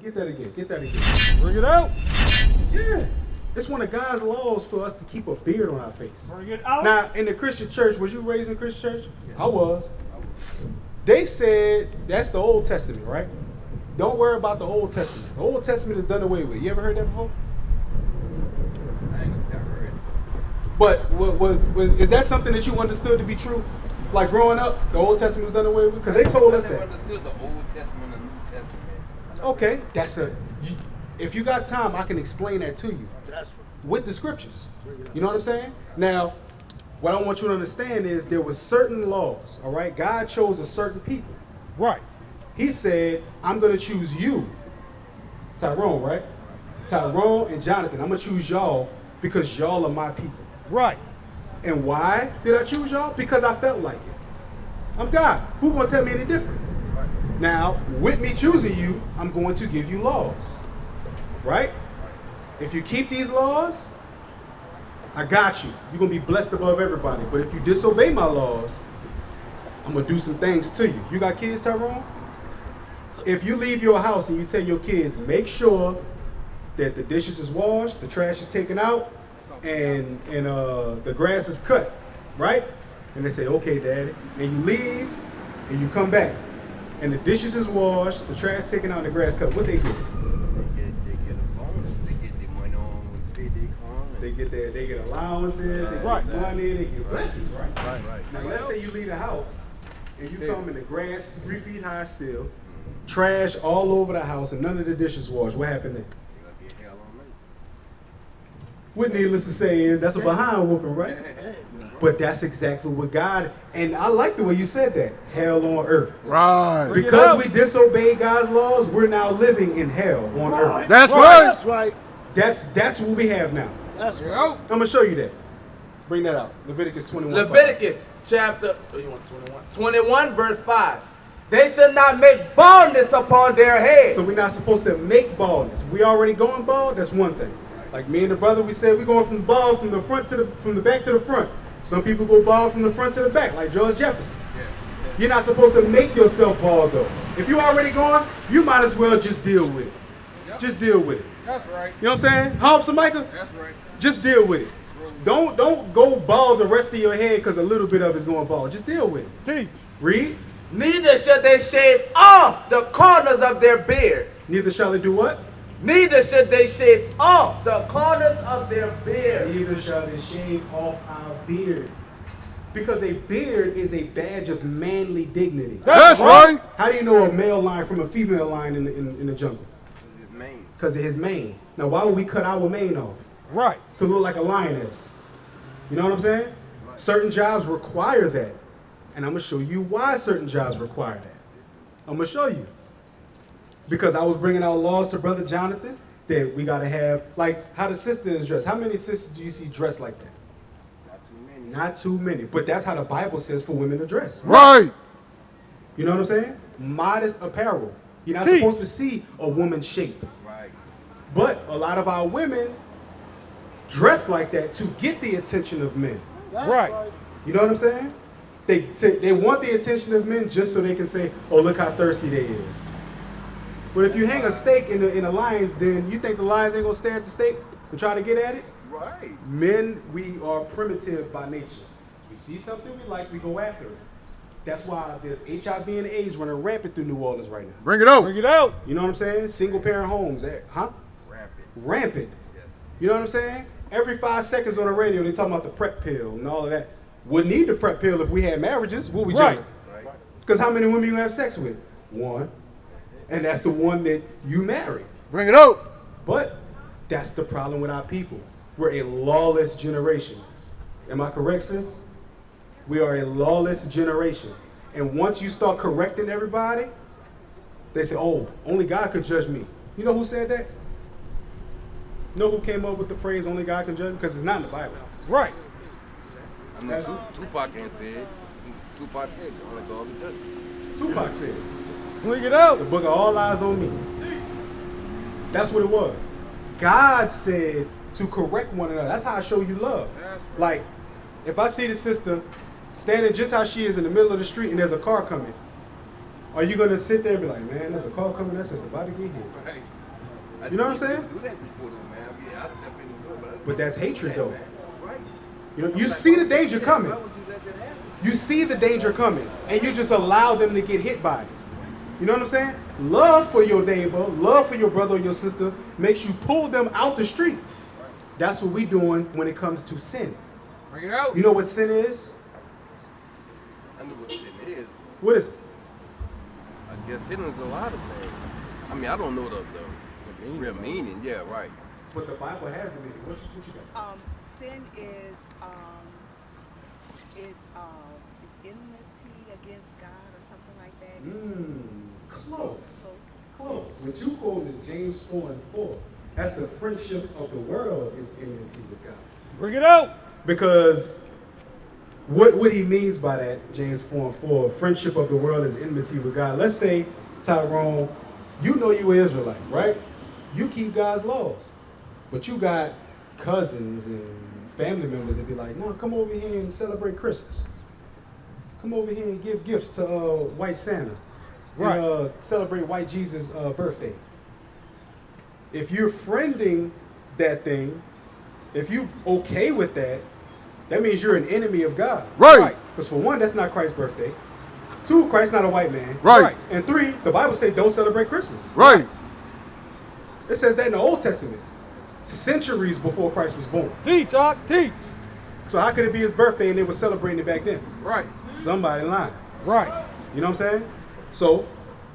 Get that again. Get that again. Bring it out. Yeah. It's one of God's laws for us to keep a beard on our face. Bring it out. Now, in the Christian church, was you raised in a Christian church? Yeah. I was. They said that's the Old Testament, right? Don't worry about the Old Testament. The Old Testament is done away with. You ever heard that before? I ain't gonna say I heard it. But is that something that you understood to be true? Like growing up, the Old Testament was done away with? Because they told us that. I never understood the Old Testament and the New Testament. Okay, if you got time, I can explain that to you. With the scriptures. You know what I'm saying? Now, what I want you to understand is there were certain laws, all right? God chose a certain people. Right. He said, I'm going to choose you, Tyrone, right? Tyrone and Jonathan. I'm going to choose y'all because y'all are my people. Right. And why did I choose y'all? Because I felt like it. I'm God. Who going to tell me any different? Right. Now, with me choosing you, I'm going to give you laws. Right? If you keep these laws, I got you. You're going to be blessed above everybody. But if you disobey my laws, I'm going to do some things to you. You got kids, Tyrone? If you leave your house and you tell your kids, make sure that the dishes is washed, the trash is taken out, and the grass is cut, right? And they say, okay, Daddy. And you leave, and you come back, and the dishes is washed, the trash taken out, and the grass cut. What they get? They get allowances, they get money, they get blessings, right? Right. Now let's say you leave the house and you come and the grass is 3 feet high still, trash all over the house and none of the dishes washed. What happened then? What needless to say is that's a behind whooping, right? But that's exactly what God, and I like the way you said that, hell on earth. Right. Because we disobey God's laws, we're now living in hell on earth. That's right. That's right. That's what we have now. That's right. I'm going to show you that. Bring that out. Leviticus 21. Leviticus chapter 21 verse 5. They shall not make baldness upon their head. So we're not supposed to make baldness. We already going bald, that's one thing. Like me and the brother, we said we're going from bald from the back to the front. Some people go bald from the front to the back, like George Jefferson. You're not supposed to make yourself bald though. If you're already gone, you might as well just deal with it. Yep. Just deal with it. That's right. You know what I'm saying? Officer Micah? That's right. Just deal with it. Don't go bald the rest of your head because a little bit of it's going bald. Just deal with it. Teach. Read. Neither shall they shave off the corners of their beard. Neither shall they do what? Neither should they shave off the corners of their beard. Neither shall they shave off our beard. Because a beard is a badge of manly dignity. That's right. How do you know a male lion from a female lion in the jungle? Because of his mane. Now, why would we cut our mane off? Right. To look like a lioness. You know what I'm saying? Right. Certain jobs require that. And I'm going to show you why certain jobs require that. I'm going to show you. Because I was bringing out laws to Brother Jonathan that we got to have, like how the sister is dressed. How many sisters do you see dressed like that? Not too many. Not too many. But that's how the Bible says for women to dress. Right. You know what I'm saying? Modest apparel. You're not supposed to see a woman's shape. Right. But a lot of our women dress like that to get the attention of men. Right. You know what I'm saying? They want the attention of men just so they can say, oh, look how thirsty they is. But if you hang a steak in a lion's den, you think the lions ain't going to stare at the steak and try to get at it? Right. Men, we are primitive by nature. We see something we like, we go after it. That's why there's HIV and AIDS running rampant through New Orleans right now. Bring it out. Bring it out. You know what I'm saying? Single parent homes. Rampant. Yes. You know what I'm saying? Every 5 seconds on the radio, they talking about the PrEP pill and all of that. Wouldn't need the PrEP pill if we had marriages. Would we, right. Because how many women you have sex with? One. And that's the one that you marry. Bring it out. But that's the problem with our people. We're a lawless generation. Am I correct, sis? We are a lawless generation. And once you start correcting everybody, they say, oh, only God could judge me. You know who said that? You know who came up with the phrase, only God can judge? Because it's not in the Bible. Right. I know Tupac ain't said. Tupac said, only God can judge. Tupac said it. Bring it out. The book of All Eyes on Me. That's what it was. God said to correct one another. That's how I show you love. Right. Like, if I see the sister standing just how she is in the middle of the street and there's a car coming, Are you going to sit there and be like, man, there's a call coming, that's just about to get hit? Right. You know what I'm saying? Do that before, though, man. Yeah, I step in the door, But that's hatred, though. Right. You know, you see the danger coming. Why would you let that happen? You see the danger coming, and you just allow them to get hit by it. You know what I'm saying? Love for your neighbor, love for your brother or your sister makes you pull them out the street. That's what we're doing when it comes to sin. Bring it out. You know what sin is? I know what sin is. What is it? I guess sin is a lot of things. I mean, I don't know the real meaning. Yeah, right. But the Bible has the meaning. What you got? Sin is enmity against God or something like that. Close. What you quote is James 4:4. That's the friendship of the world is enmity with God. Bring it out. Because what he means by that, James 4:4, friendship of the world is enmity with God. Let's say, Tyrone, you know you an Israelite, right? You keep God's laws. But you got cousins and family members that be like, no, come over here and celebrate Christmas. Come over here and give gifts to white Santa. Right. And, celebrate white Jesus' birthday. If you're friending that thing, if you okay with that, that means you're an enemy of God. Right. Because for one, that's not Christ's birthday. Two, Christ's not a white man. Right. And three, the Bible says don't celebrate Christmas. Right. It says that in the Old Testament, centuries before Christ was born. Teach, Doc, teach. So how could it be his birthday and they were celebrating it back then? Right. Somebody lying. Right. You know what I'm saying? So,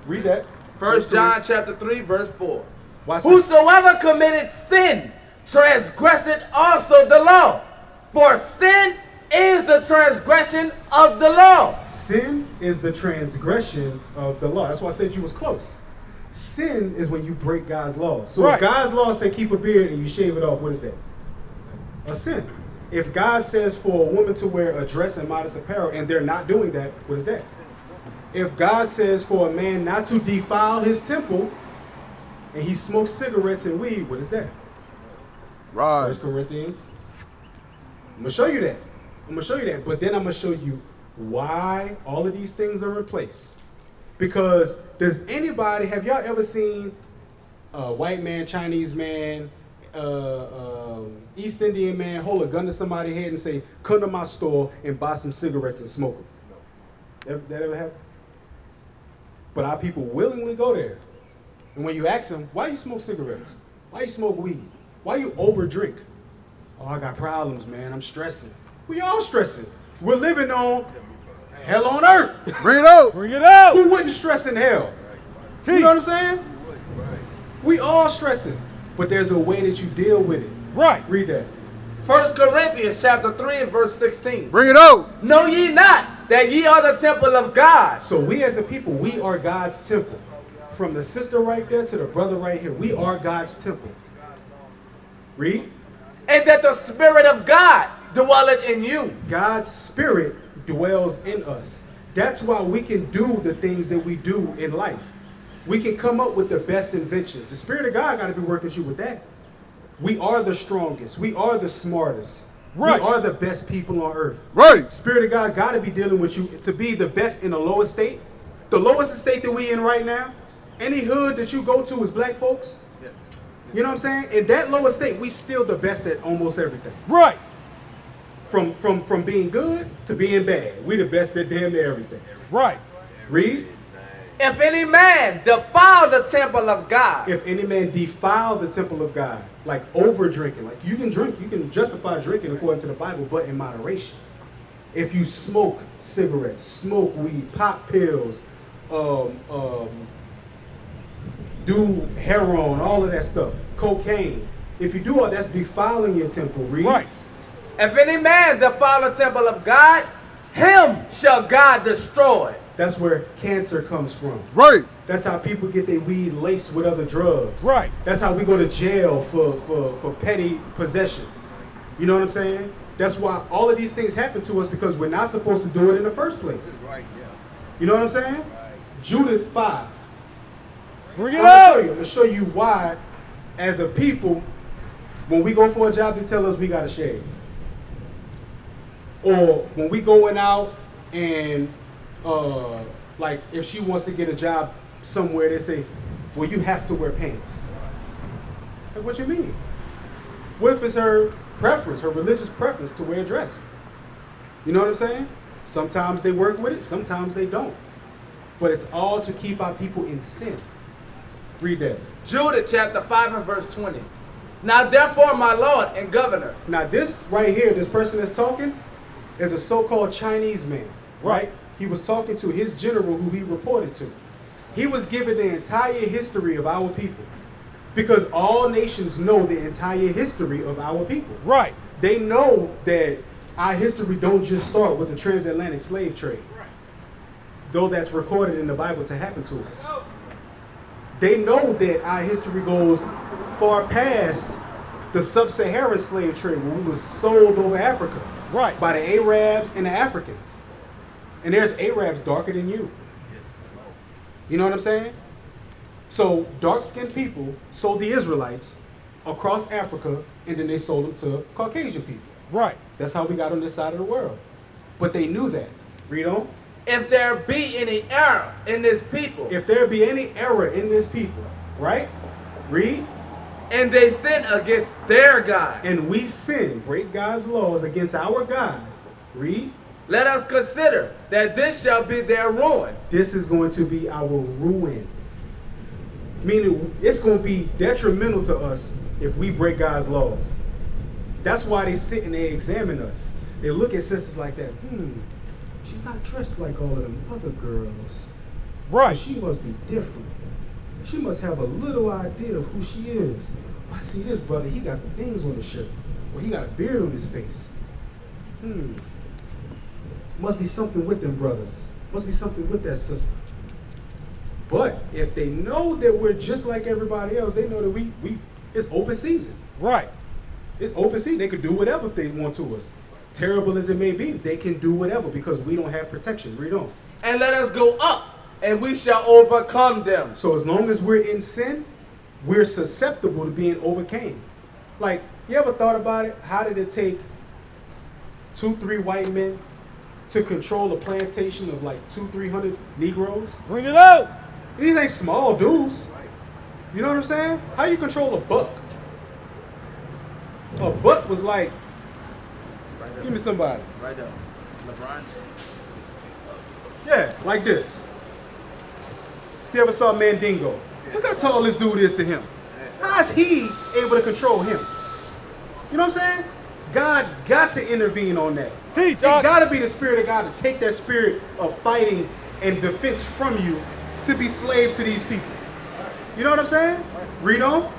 read that. 1 John chapter 3, verse 4. Watch this. Whosoever committed sin transgresseth also the law. For sin is the transgression of the law. Sin is the transgression of the law. That's why I said you was close. Sin is when you break God's law. So Right. if God's law say keep a beard and you shave it off, what is that? A sin. If God says for a woman to wear a dress and modest apparel and they're not doing that, what is that? If God says for a man not to defile his temple and he smokes cigarettes and weed, what is that? Right. 1 Corinthians. I'm going to show you that. But then I'm going to show you why all of these things are in place. Because does anybody, have y'all ever seen a white man, Chinese man, East Indian man hold a gun to somebody's head and say, come to my store and buy some cigarettes and smoke them? That ever happen? But our people willingly go there. And when you ask them, why you smoke cigarettes? Why you smoke weed? Why you overdrink? Oh, I got problems, man. I'm stressing. We all stressing. We're living on hell on earth. Bring it out. Bring it out. Who wouldn't stress in hell? You know what I'm saying? We all stressing. But there's a way that you deal with it. Right. Read that. 1 Corinthians chapter 3 and verse 16. Bring it out. Know ye not that ye are the temple of God? So we as a people, we are God's temple. From the sister right there to the brother right here, we are God's temple. Read. And that the Spirit of God dwelleth in you. God's Spirit dwells in us. That's why we can do the things that we do in life. We can come up with the best inventions. The Spirit of God got to be working with you with that. We are the strongest. We are the smartest. Right. We are the best people on earth. Right. Spirit of God got to be dealing with you to be the best in the lowest state. The lowest estate that we in right now, any hood that you go to is black folks. Yes. You know what I'm saying? In that lowest state, we still the best at almost everything. Right. From being good to being bad. We the best at damn near everything. Right. Read. If any man defile the temple of God, If any man defile the temple of God, like over drinking, like you can drink, you can justify drinking according to the Bible, but in moderation. If you smoke cigarettes, smoke weed, pop pills, do heroin, all of that stuff, cocaine. If you do all that's defiling your temple. Read. Right. if any man defile the temple of God, him shall God destroy. That's where cancer comes from. Right. That's how people get their weed laced with other drugs. Right. That's how we go to jail for petty possession. You know what I'm saying? That's why all of these things happen to us because we're not supposed to do it in the first place. Right, yeah. You know what I'm saying? Judith 5. Bring I'm it gonna out. show you. I'm gonna show you why, as a people, when we go for a job, they tell us we gotta shave. Or when we going out and Like if she wants to get a job somewhere, they say, well, you have to wear pants. Like, what you mean? What if it's her preference, her religious preference to wear a dress? You know what I'm saying? Sometimes they work with it, sometimes they don't. But it's all to keep our people in sin. Read that. Judah chapter 5 and verse 20. Now therefore, my Lord and governor. Now this right here, this person that's talking, is a so-called Chinese man, right? He was talking to his general who he reported to. He was given the entire history of our people. Because all nations know the entire history of our people. Right. They know that our history don't just start with the transatlantic slave trade. Though that's recorded in the Bible to happen to us. They know that our history goes far past the sub-Saharan slave trade when we was sold over Africa. Right. By the Arabs and the Africans. And there's Arabs darker than you. You know what I'm saying? So dark-skinned people sold the Israelites across Africa, and then they sold them to Caucasian people. Right. That's how we got on this side of the world. But they knew that. Read on. If there be any error in this people, If there be any error in this people, right? Read. and they sin against their God, And we sin, break God's laws against our God. Read. let us consider that this shall be their ruin. This is going to be our ruin. Meaning it's going to be detrimental to us if we break God's laws. That's why they sit and they examine us. They look at sisters like that. She's not dressed like all of them other girls. Right. So she must be different. She must have a little idea of who she is. I see this brother, he got the things on his shirt. Or he got a beard on his face. Must be something with them brothers. Must be something with that sister. But if they know that we're just like everybody else, they know that we it's open season. Right. It's open season. They could do whatever they want to us. Terrible as it may be, they can do whatever because we don't have protection. Read on. And let us go up, and we shall overcome them. So as long as we're in sin, we're susceptible to being overcame. Like, you ever thought about it? How did it take 2-3 white men to control a plantation of like 200-300 Negroes? Bring it out. These ain't small dudes. You know what I'm saying? How you control a buck? A buck was like, give me somebody. Right there. LeBron. Yeah, like this. If you ever saw Mandingo, look how tall this dude is to him. How is he able to control him? You know what I'm saying? God got to intervene on that. Teach, It got Doc. to be the Spirit of God to take that spirit of fighting and defense from you to be slave to these people. You know what I'm saying? Read on.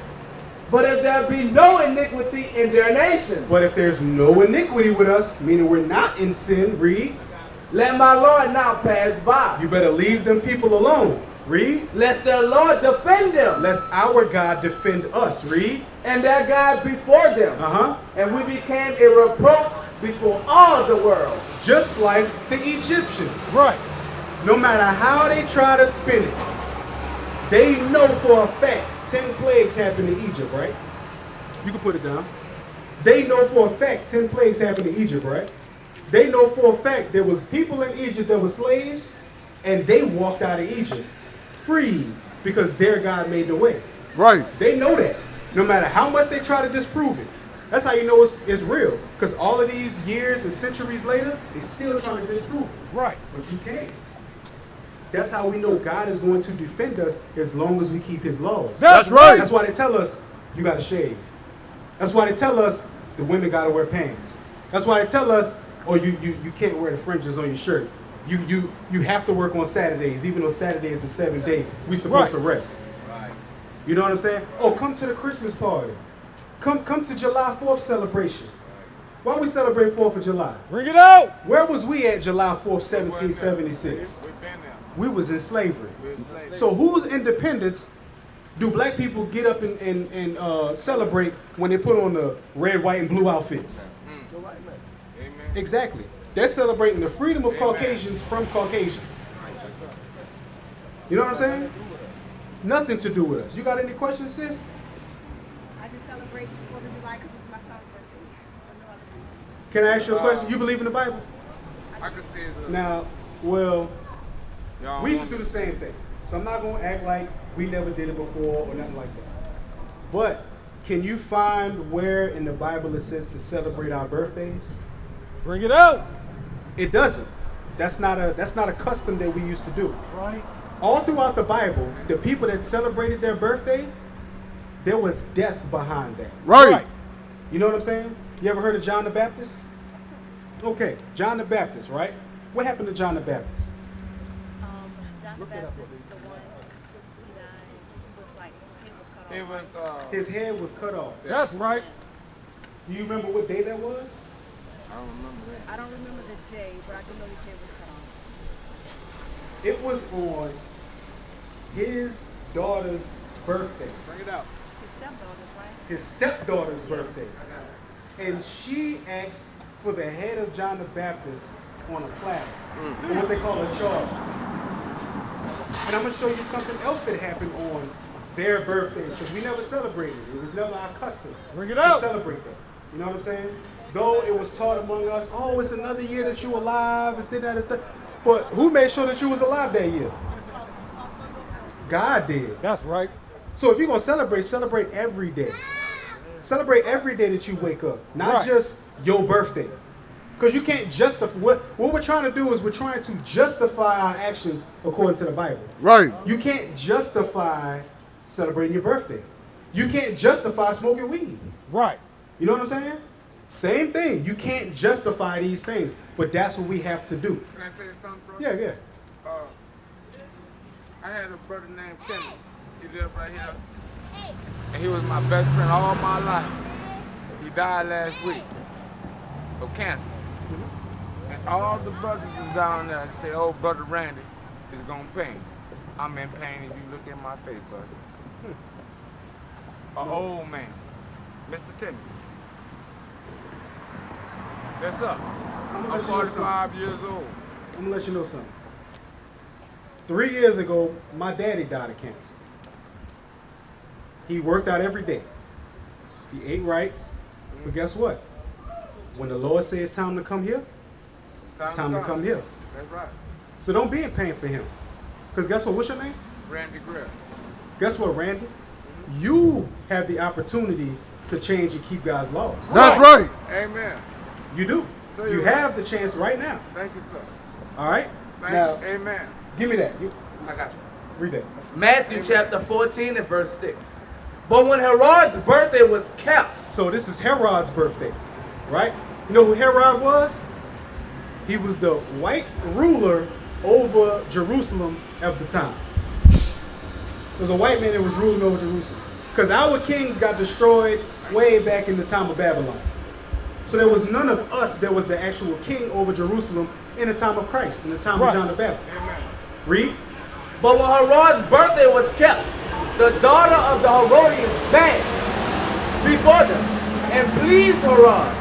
But if there be no iniquity in their nation, But if there's no iniquity with us, meaning we're not in sin, read, let my Lord now pass by, you better leave them people alone. Read, lest their Lord defend them, lest our God defend us. Read, and their God before them, and we became a reproach before all the world. just like the Egyptians. Right. No matter how they try to spin it, they know for a fact 10 plagues happened in Egypt, right? You can put it down. They know for a fact 10 plagues happened in Egypt, right? They know for a fact there was people in Egypt that were slaves, and they walked out of Egypt free because their God made the way. Right. They know that. No matter how much they try to disprove it. That's how you know it's real. Because all of these years and centuries later, they still trying to disprove it. Right. But you can't. That's how we know God is going to defend us as long as we keep his laws. That's right. That's why they tell us you got to shave. That's why they tell us the women got to wear pants. That's why they tell us, oh, you can't wear the fringes on your shirt. You have to work on Saturdays, even though Saturday is the 7th day. We supposed to rest. Right. You know what I'm saying? Oh, come to the Christmas party. Come to July 4th celebration. Why we celebrate 4th of July? Bring it out. Where was we at July 4th, 1776? We was in slavery. So whose independence do black people get up and celebrate when they put on the red, white, and blue outfits? Exactly. They're celebrating the freedom of Caucasians from Caucasians. You know what I'm saying? Nothing to do with us. You got any questions, sis? I just celebrate 4th of July because it's my son's birthday. For no other reason. Can I ask you a question? You believe in the Bible? I can say it. Now, well, We used to do the same thing. So I'm not going to act like we never did it before or nothing like that. But can you find where in the Bible it says to celebrate our birthdays? Bring it out. It doesn't. That's not a custom that we used to do. Right. All throughout the Bible, the people that celebrated their birthday, there was death behind that. Right. You know what I'm saying? You ever heard of John the Baptist? Okay, John the Baptist, right? What happened to John the Baptist? John the Baptist is the one who died. He was like, his head was cut off. His head was cut off. That's right. Do you remember what day that was? I don't remember that. I don't remember the day, but I do know his head was cut off. It was on his daughter's birthday. Bring it out. His stepdaughters, right? His stepdaughter's birthday. And she asked for the head of John the Baptist on a platter, or what they call a charge. And I'm going to show you something else that happened on their birthday, because we never celebrated it. It was never our custom Bring it to out. celebrate that. You know what I'm saying? Though it was taught among us, oh, it's another year that you alive, it's that, it's that. But who made sure that you was alive that year? God did. That's right. So if you're going to celebrate every day. Celebrate every day that you wake up, not Right. just your birthday. Because you can't justify, what we're trying to do is we're trying to justify our actions according to the Bible. Right. You can't justify celebrating your birthday. You can't justify smoking weed. Right. You know what I'm saying? Same thing. You can't justify these things, but that's what we have to do. Can I say something, bro? Yeah, yeah. I had a brother named Kenny. He lived right here. And he was my best friend all my life. He died last week of cancer. And all the brothers is down there say, oh, Brother Randy is going to pain. I'm in pain if you look in my face, brother. An old man, Mr. Timmy. What's up? I'm 45 years old. I'm going to let you know something. 3 years ago, my daddy died of cancer. He worked out every day. He ate right. But guess what? When the Lord says it's time to come here, it's time to come here. That's right. So don't be in pain for him. Because guess what? What's your name? Randy Grill. Guess what, Randy? You have the opportunity to change and keep God's laws. That's right. Amen. You do. So You you're have the chance right now. Thank you, sir. All right? Thank Now, you. Amen. give me that. I got you. Read that. Matthew chapter 14 and verse 6. But when Herod's birthday was kept, So this is Herod's birthday, right? You know who Herod was? He was the white ruler over Jerusalem at the time. There was a white man that was ruling over Jerusalem. Because our kings got destroyed way back in the time of Babylon. So there was none of us that was the actual king over Jerusalem in the time of Christ, in the time Right. of John the Baptist. Amen. Read. but when Herod's birthday was kept, the daughter of the Herodians danced before them and pleased Herod.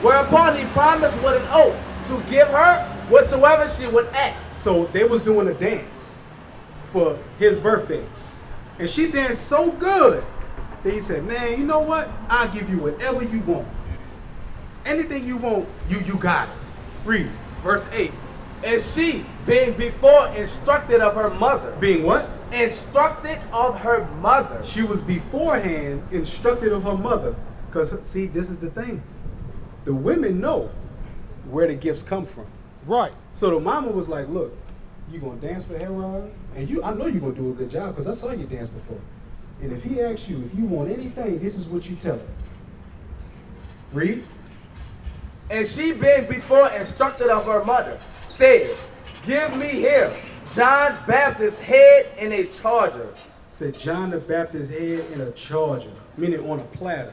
Whereupon he promised with an oath to give her whatsoever she would ask. So they was doing a dance for his birthday. And she danced so good that he said, man, you know what? I'll give you whatever you want. Anything you want, you got it. Read. Verse 8. And she, being before instructed of her mother, Being what? instructed of her mother, She was beforehand instructed of her mother. Because, see, this is the thing. The women know where the gifts come from. Right. So the mama was like, look, you going to dance for Herod? And I know you're going to do a good job because I saw you dance before. And if he asks you, if you want anything, this is what you tell him. Read. and she being before instructed of her mother, said, give me here John Baptist's head in a charger. Said John the Baptist's head in a charger, meaning on a platter.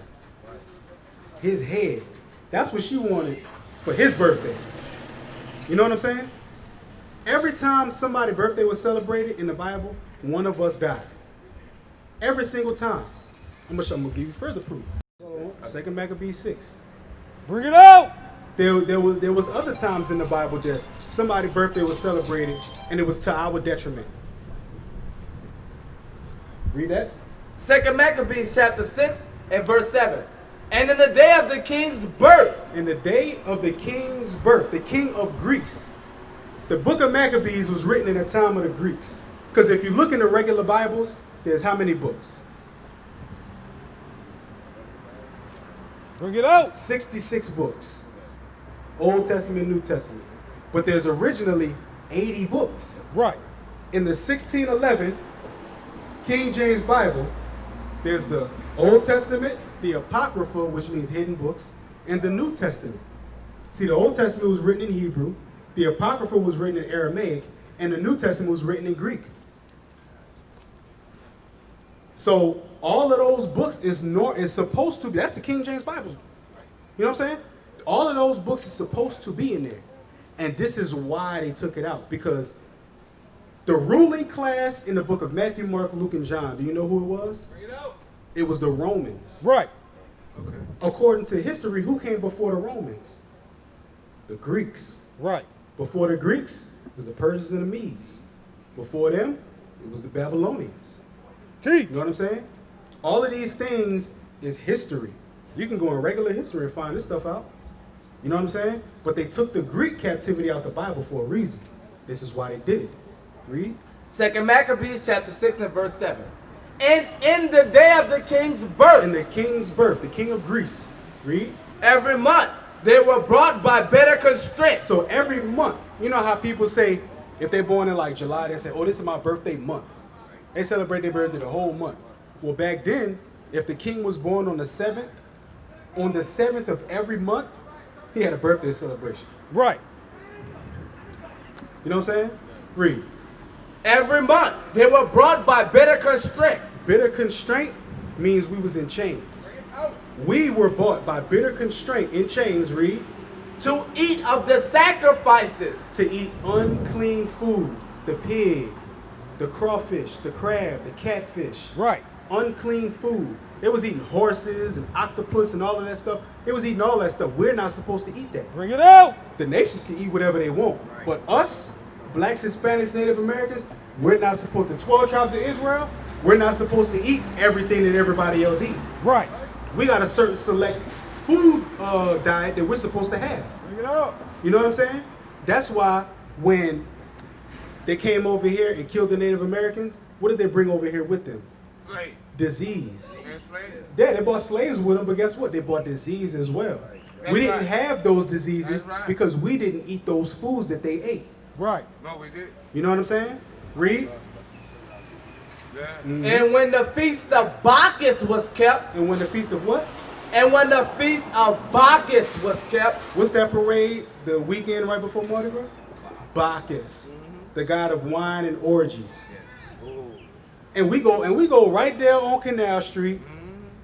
His head. That's what she wanted for his birthday. You know what I'm saying? Every time somebody's birthday was celebrated in the Bible, one of us died. Every single time. I'm gonna give you further proof. So, 2 Maccabees 6. Bring it out. There was other times in the Bible that somebody's birthday was celebrated and it was to our detriment. Read that. 2 Maccabees chapter 6 and verse 7. And in the day of the king's birth, In the day of the king's birth, the king of Greece, The book of Maccabees was written in the time of the Greeks. Because if you look in the regular Bibles, there's how many books? Bring it out. 66 books. Old Testament, New Testament. But there's originally 80 books. Right. In the 1611 King James Bible, there's the Old Testament, the Apocrypha, which means hidden books, and the New Testament. See, the Old Testament was written in Hebrew, the Apocrypha was written in Aramaic, and the New Testament was written in Greek. So all of those books is supposed to be, that's the King James Bible. You know what I'm saying? All of those books is supposed to be in there. And this is why they took it out, because the ruling class in the book of Matthew, Mark, Luke, and John, do you know who it was? Bring it out. It was the Romans. Right. Okay. According to history, who came before the Romans? The Greeks. Right. Before the Greeks, it was the Persians and the Medes. Before them, it was the Babylonians. Teach. You know what I'm saying? All of these things is history. You can go in regular history and find this stuff out. You know what I'm saying? But they took the Greek captivity out the Bible for a reason. This is why they did it. Read. 2 Maccabees chapter 6 and verse 7. And in the day of the king's birth, In the king's birth, the king of Greece. Read. every month they were brought by better constraint. So every month, you know how people say, if they're born in like July, they say, oh, this is my birthday month. They celebrate their birthday the whole month. Well, back then, if the king was born on the 7th of every month, he had a birthday celebration. Right. You know what I'm saying? Read. Every month they were brought by better constraint. Bitter constraint means we was in chains. We were bought by bitter constraint in chains, read, To eat of the sacrifices. to eat unclean food. The pig, the crawfish, the crab, the catfish. Right. Unclean food. They was eating horses and octopus and all of that stuff. They was eating all that stuff. We're not supposed to eat that. Bring it out. The nations can eat whatever they want. But us, blacks, Hispanics, Native Americans, we're not supposed to. 12 tribes of Israel, we're not supposed to eat everything that everybody else eats. Right. We got a certain select food diet that we're supposed to have. Bring it out. You know what I'm saying? That's why when they came over here and killed the Native Americans, what did they bring over here with them? Slave. Disease. And slave. Yeah, they brought slaves with them, but guess what? They brought disease as well. That's We didn't right. have those diseases That's right. because we didn't eat those foods that they ate. Right. No, we did. You know what I'm saying? Read. Yeah. And when the feast of Bacchus was kept, And when the feast of what? and when the feast of Bacchus was kept, What's that parade the weekend right before Mardi Gras? Bacchus, the god of wine and orgies. And we go right there on Canal Street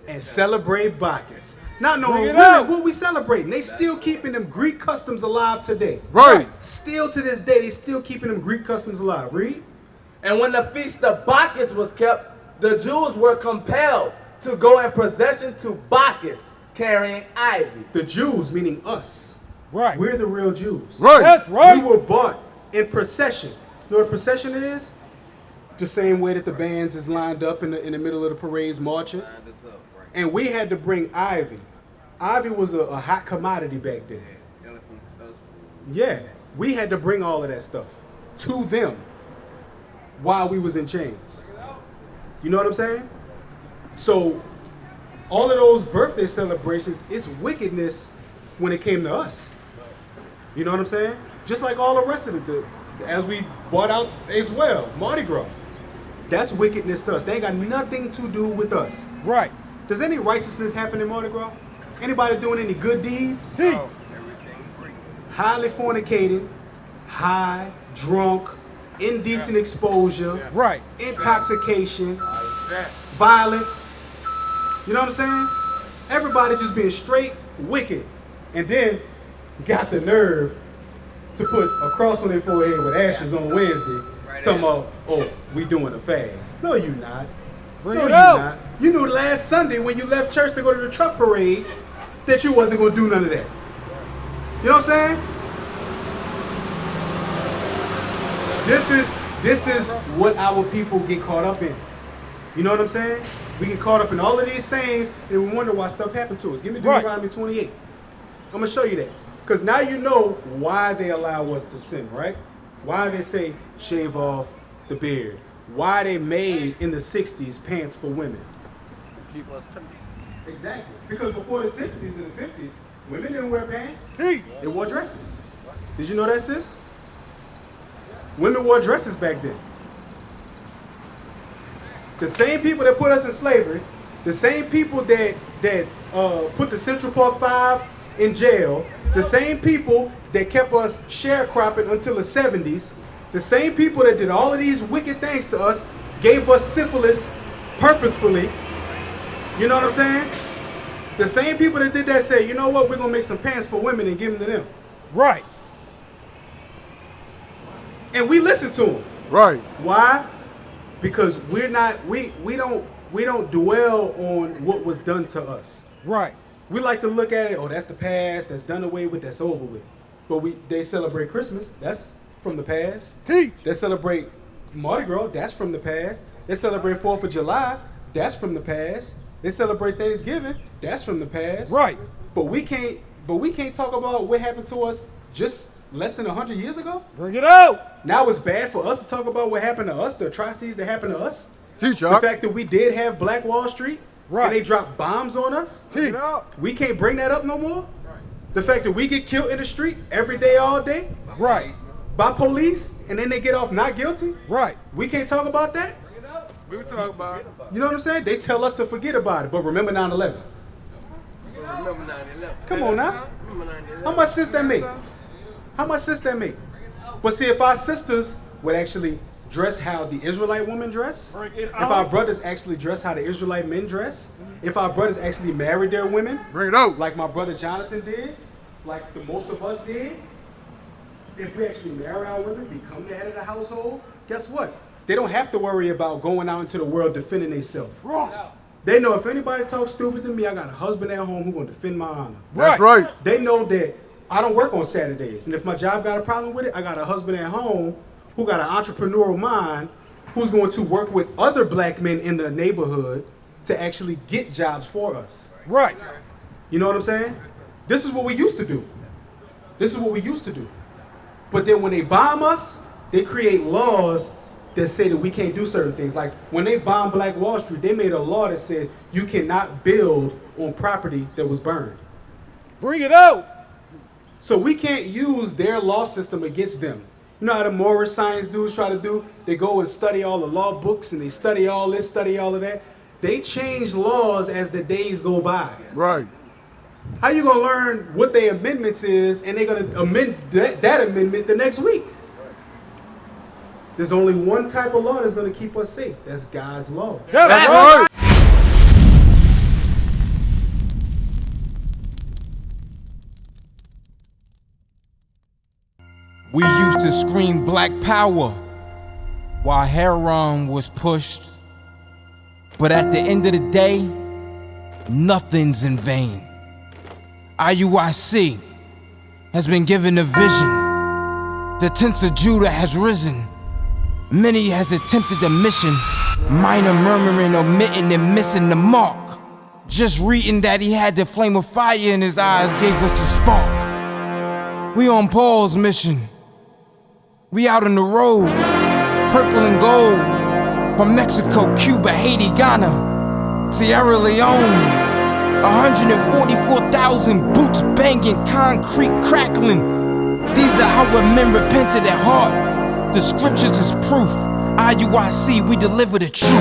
and celebrate Bacchus. Not knowing Bring it really out. what we celebrating. They still keeping them Greek customs alive today. Right. Still to this day, they still keeping them Greek customs alive. Read. and when the feast of Bacchus was kept, the Jews were compelled to go in procession to Bacchus, carrying ivy. The Jews, meaning us. Right. We're the real Jews. Right. That's right. We were bought in procession. You know what a procession is? The same way that the bands is lined up in the middle of the parades marching. And we had to bring ivy. Ivy was a hot commodity back then. Yeah, we had to bring all of that stuff to them while we was in chains. You know what I'm saying? So all of those birthday celebrations, it's wickedness when it came to us. You know what I'm saying? Just like all the rest of it, as we brought out as well, Mardi Gras. That's wickedness to us. They ain't got nothing to do with us. Right. Does any righteousness happen in Mardi Gras? Anybody doing any good deeds? Teach. Highly fornicating, high, drunk, indecent exposure, Right. intoxication, That. violence. You know what I'm saying? Everybody just being straight wicked. And then got the nerve to put a cross on their forehead with ashes on Wednesday, talking about, oh, we doing a fast. No, you not. Bring No, it you out. not. You knew last Sunday when you left church to go to the truck parade that you wasn't going to do none of that. You know what I'm saying? This is what our people get caught up in. You know what I'm saying? We get caught up in all of these things and we wonder why stuff happened to us. Give me Right. Deuteronomy 28. I'm going to show you that. Because now you know why they allow us to sin, right? Why they say shave off the beard? Why they made in the 60s pants for women? Keep us clean. Exactly. Because before the 60s and the 50s, women didn't wear pants. Teach. They wore dresses. Did you know that, sis? Women wore dresses back then. The same people that put us in slavery, the same people that put the Central Park 5 in jail, the same people that kept us sharecropping until the 70s, the same people that did all of these wicked things to us, gave us syphilis purposefully. You know what I'm saying? The same people that did that say, you know what, we're going to make some pants for women and give them to them. Right. And we listen to them. Right. Why? Because we don't dwell on what was done to us. Right. We like to look at it, oh, that's the past, that's done away with, that's over with. But they celebrate Christmas, that's from the past. Teach. They celebrate Mardi Gras, that's from the past. They celebrate 4th of July, that's from the past. They celebrate Thanksgiving, that's from the past. Right. But we can't talk about what happened to us just less than 100 years ago. Bring it out. Now it's bad for us to talk about what happened to us, the atrocities that happened to us. Teach, The fact that we did have Black Wall Street, Right. and they dropped bombs on us. Teach. We can't bring that up no more. The fact that we get killed in the street every day, all day, Right. by police, and then they get off not guilty. Right. We can't talk about that. We can talk about it. You know what I'm saying? They tell us to forget about it, but remember 9/11. Remember 9/11. Come on now. Remember 9/11. How much sense that make? How much sense that make? But see, if our sisters would actually dress how the Israelite women dress, Bring it if out. our brothers actually dress how the Israelite men dress, if our brothers actually married their women, Bring it out. like my brother Jonathan did, like the most of us did, if we actually marry our women, become the head of the household, guess what? They don't have to worry about going out into the world defending themselves. They know if anybody talks stupid to me, I got a husband at home who's going to defend my honor. That's right. They know that I don't work on Saturdays. And if my job got a problem with it, I got a husband at home who got an entrepreneurial mind who's going to work with other black men in the neighborhood to actually get jobs for us. Right. You know what I'm saying? This is what we used to do. This is what we used to do. But then when they bomb us, they create laws that say that we can't do certain things. Like when they bombed Black Wall Street, they made a law that said you cannot build on property that was burned. Bring it out. So we can't use their law system against them. You know how the Moorish science dudes try to do? They go and study all the law books and they study all this, study all of that. They change laws as the days go by. Right. How you gonna learn what their amendments is and they're gonna amend that amendment the next week? There's only one type of law that's gonna keep us safe. That's God's law. That's right. We used to scream black power while heroin was pushed. But at the end of the day, nothing's in vain. IUIC has been given a vision. The tents of Judah has risen. Many has attempted the mission. Minor murmuring, omitting, and missing the mark. Just reading that he had the flame of fire in his eyes gave us the spark. We on Paul's mission. We out on the road, purple and gold, from Mexico, Cuba, Haiti, Ghana, Sierra Leone. 144,000 boots banging, concrete crackling. These are how men repented at heart. The scriptures is proof. IUIC, we deliver the truth.